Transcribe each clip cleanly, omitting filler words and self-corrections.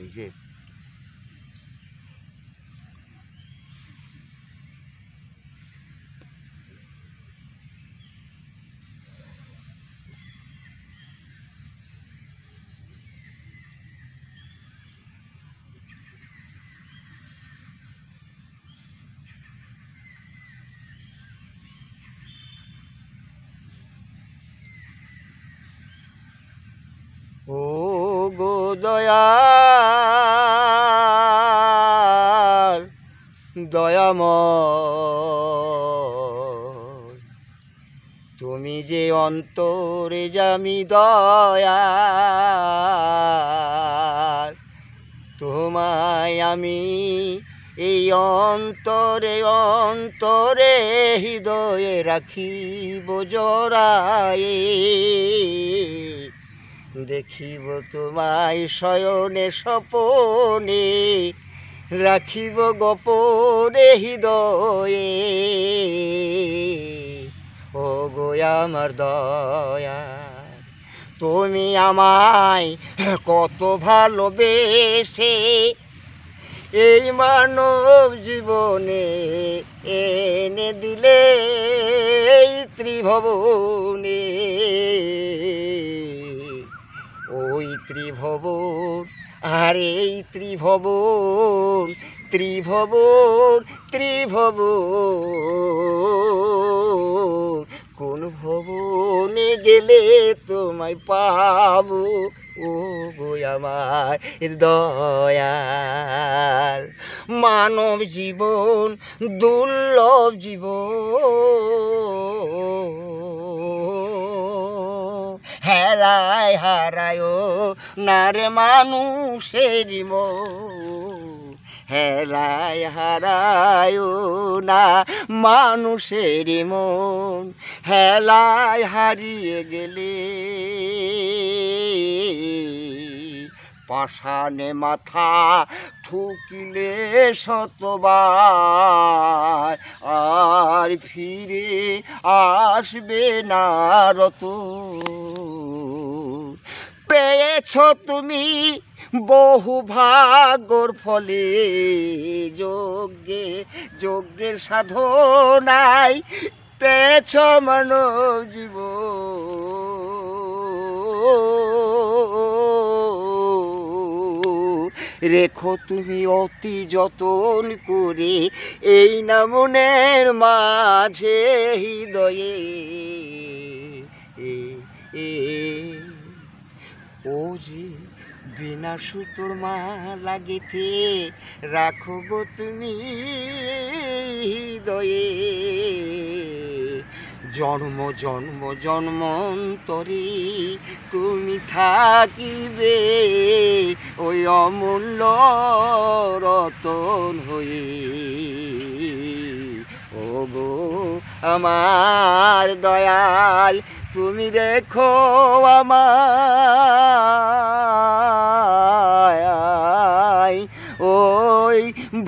নিজে ও গো দয়াল দয়াময়, তুমি যে অন্তরে জামি দয়াল, তোমায় আমি এই অন্তরে অন্তরে হৃদয়ে রাখিব জড়ায়ে, দেখিব তোমায় শয়নে স্বপনে, রাখিব গোপনে হৃদয়ে। ও গো আমার দয়া, তুমি আমায় কত ভালোবেসে এই মানব জীবনে এনে দিলে এই ত্রিভুবনে। ওই ত্রিভুবন আর এই ত্রিভুবন, ত্রিভুবন ত্রিভুবন, কোন ভুবনে গেলে তোমায় পাবো ও গো আমার দয়াল। মানব জীবন দুর্লভ জীবন, হেলায় হারায় নারে মানুষের মন, হেলায় হারায় না মানুষের মন, হেলায় হারিয়ে গেলে পাষাণে মাথা ঠুকিলে শতবার আর ফিরে আসবে না রতন। পেয়েছ তুমি বহু ভাগ্যর ফলে, যজ্ঞের সাধনায় পেয়েছ মানব জীবন। রেখো তুমি অতি যতন করে এই না মনের মাঝে হৃদয়ে, ও যে বিনা সুতোর মালা গেথে রাখো গো তুমি হৃদয়ে। জন্ম জন্ম জন্মান্তরে তুমি থাকিবে ওই অমূল্য রতন হয়ে। ও গো আমার দয়াল, তুমি রেখো আমায় ওই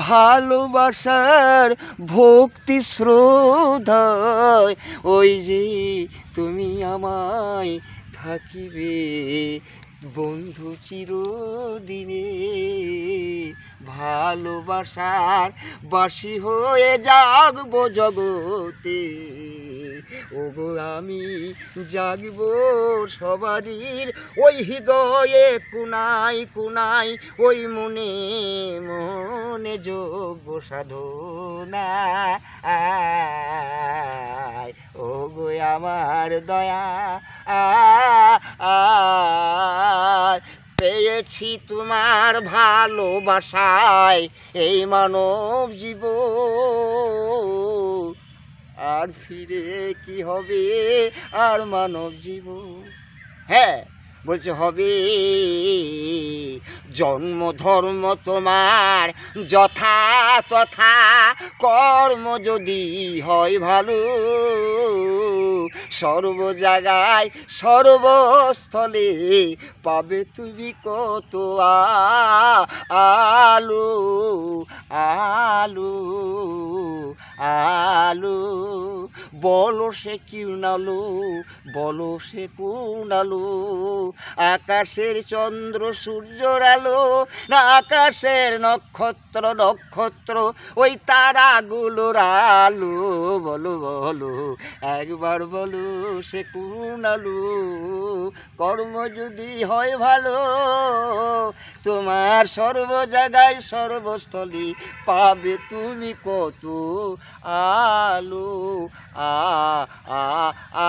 ভালোবাসার ভক্তি শ্রদ্ধায়, ওই যে তুমি আমায় থাকিবে বন্ধু চিরদিনে। ভালোবাসার বাসি হয়ে জাগবো জগতে, ওগো আমি জাগবো সবারির ওই হৃদয়ে কোনায় কোনায়, ওই মনে মনে যোগ্য সাধনা। ওগো আমার দয়া পেয়েছি তোমার ভালোবাসায় এই মানব জীবন, আর ফিরে কি হবে আর মানব জীবন। হ্যাঁ বলছে হবে জন্ম ধর্ম তোমার যথা তথা, কর্ম যদি হয় ভালো সর্ব জায়গায় সর্বস্থলে পাবে তুমি কত আলো আলো আলো। বলো সে কি নালো, বলো সে কোন আলো, আকাশের চন্দ্র সূর্যর আলো, না আকাশের নক্ষত্র নক্ষত্র ওই তারাগুলোর আলো, বলো বলো একবার বলো সে কোন আলো। কর্ম যদি হয় ভালো তোমার সর্ব জায়গায় সর্বস্থলে পাবে তুমি কত আলো। আ আ আ